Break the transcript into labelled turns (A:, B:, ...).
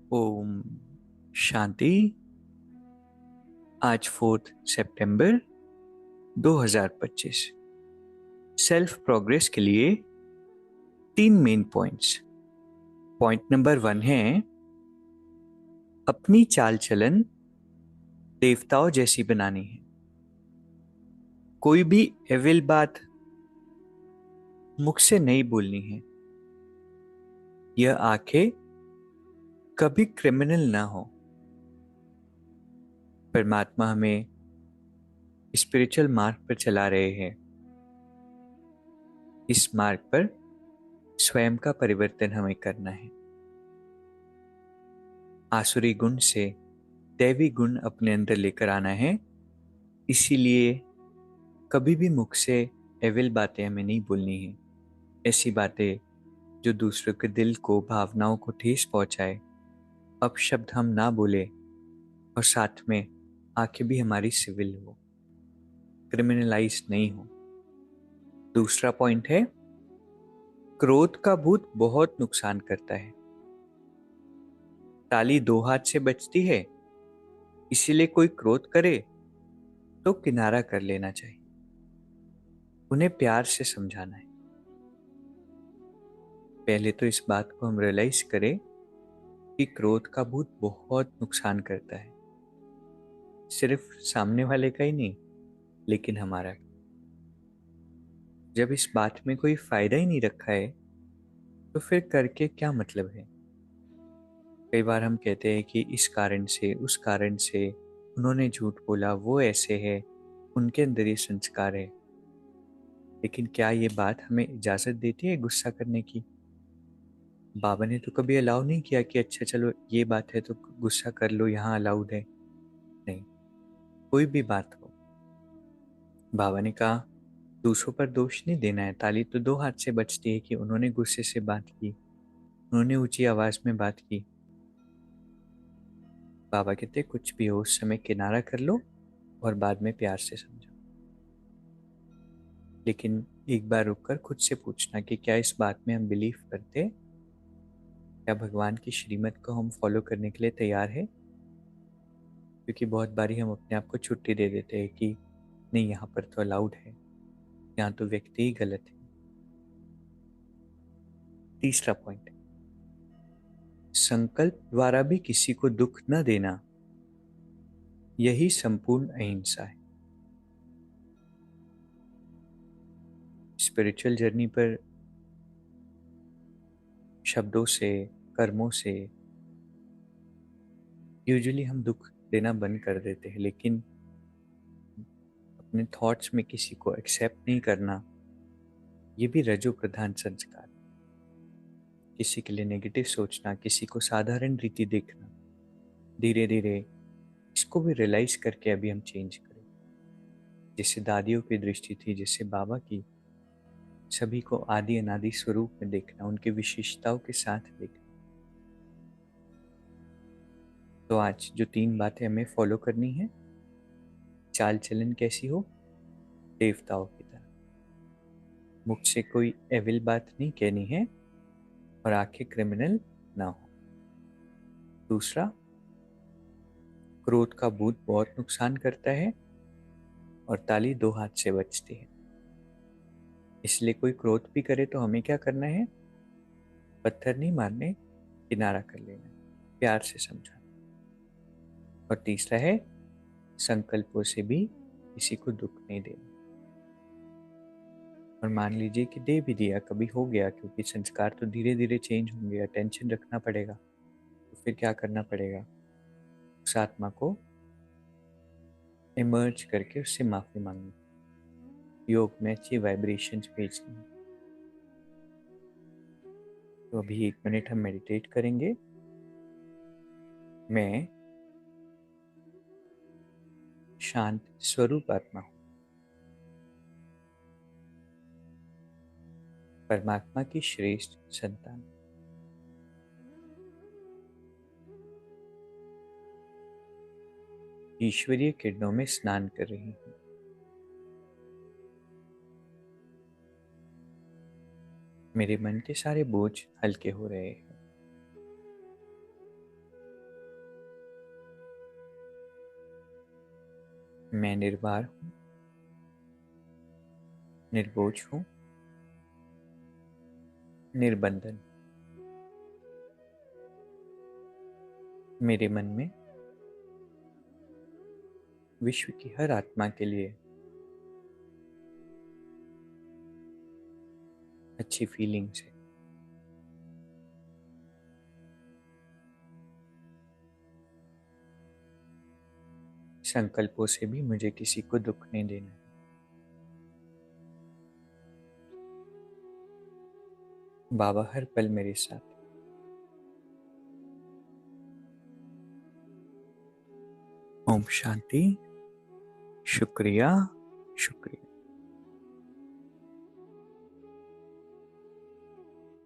A: ओम शांति। आज 4 सितंबर 2025। Self progress के लिए 3 मेन पॉइंट्स। पॉइंट नंबर 1 है अपनी चाल चलन देवताओं जैसी बनानी है। कोई भी एविल बात मुख से नहीं बोलनी है। यह आंखें कभी क्रिमिनल ना हो। परमात्मा हमें स्पिरिचुअल मार्ग पर चला रहे हैं। इस मार्ग पर स्वयं का परिवर्तन हमें करना है। आसुरी गुण से दैवी गुण अपने अंदर लेकर आना है। इसीलिए कभी भी मुख से एविल बातें हमें नहीं बोलनी है। ऐसी बातें जो दूसरों के दिल को, भावनाओं को ठेस पहुंचाए। अपशब्द हम ना बोले और साथ में आंखें भी हमारी सिविल हो, क्रिमिनलाइज नहीं हो। दूसरा पॉइंट है क्रोध का भूत बहुत नुकसान करता है। ताली दो हाथ से बजती है, इसीलिए कोई क्रोध करे तो किनारा कर लेना चाहिए। उन्हें प्यार से समझाना है। पहले तो इस बात को हम रियलाइज करें कि क्रोध का भूत बहुत नुकसान करता है। सिर्फ सामने वाले का ही नहीं, लेकिन हमारा। जब इस बात में कोई फायदा ही नहीं रखा है तो फिर करके क्या मतलब है। कई बार हम कहते हैं कि इस कारण से, उस कारण से उन्होंने झूठ बोला, वो ऐसे है, उनके अंदर ये संस्कार है। लेकिन क्या ये बात हमें इजाजत देती है गुस्सा करने की? बाबा ने तो कभी अलाउ नहीं किया कि अच्छा चलो ये बात है तो गुस्सा कर लो, यहाँ अलाउड है। नहीं, कोई भी बात हो, बाबा ने कहा दूसरों पर दोष नहीं देना है। ताली तो दो हाथ से बजती है कि उन्होंने गुस्से से बात की, उन्होंने ऊंची आवाज में बात की। बाबा कहते कुछ भी हो उस समय किनारा कर लो और बाद में प्यार से समझो। लेकिन एक बार रुककर खुद से पूछना कि क्या इस बात में हम बिलीव करते, क्या भगवान की श्रीमत को हम फॉलो करने के लिए तैयार है। क्योंकि बहुत बारी हम अपने आप को छुट्टी दे देते हैं कि नहीं, यहाँ पर तो अलाउड है, यहाँ तो व्यक्ति ही गलत है। तीसरा पॉइंट, संकल्प द्वारा भी किसी को दुख न देना, यही संपूर्ण अहिंसा है। स्पिरिचुअल जर्नी पर शब्दों से, कर्मों से यूजुअली हम दुख देना बंद कर देते हैं। लेकिन अपने थॉट्स में किसी को एक्सेप्ट नहीं करना, ये भी रजो प्रधान संस्कार। किसी के लिए नेगेटिव सोचना, किसी को साधारण रीति देखना, धीरे धीरे इसको भी रियलाइज करके अभी हम चेंज करें। जैसे दादियों की दृष्टि थी, जैसे बाबा की, सभी को आदि अनादि स्वरूप में देखना, उनकी विशेषताओं के साथ देखना। तो आज जो 3 बातें हमें फॉलो करनी है, चाल चलन कैसी हो, देवताओं की तरह। मुख से कोई एविल बात नहीं कहनी है और आंखें क्रिमिनल ना हो। दूसरा, क्रोध का भूत बहुत नुकसान करता है और ताली दो हाथ से बजती है। इसलिए कोई क्रोध भी करे तो हमें क्या करना है? पत्थर नहीं मारने, किनारा कर लेना, प्यार से समझाना। और तीसरा है संकल्पों से भी किसी को दुख नहीं देना। और मान लीजिए कि दे भी दिया, कभी हो गया, क्योंकि संस्कार तो धीरे धीरे चेंज होंगे, अटेंशन रखना पड़ेगा। तो फिर क्या करना पड़ेगा? उस आत्मा को इमर्ज करके उससे माफी मांगनी, योग में अच्छी वाइब्रेशंस भेजनी। तो अभी 1 मिनट हम मेडिटेट करेंगे। मैं शांत स्वरूप आत्मा हूँ, परमात्मा की श्रेष्ठ संतान। ईश्वरीय किरणों में स्नान कर रही हूँ। मेरे मन के सारे बोझ हल्के हो रहे हैं। मैं निर्भर हूँ, निर्बोझ हूँ, निर्बंधन। मेरे मन में विश्व की हर आत्मा के लिए अच्छी फीलिंग्स है। संकल्पों से भी मुझे किसी को दुख नहीं देना है। बाबा हर पल मेरे साथ है। ओम शांति। शुक्रिया, शुक्रिया।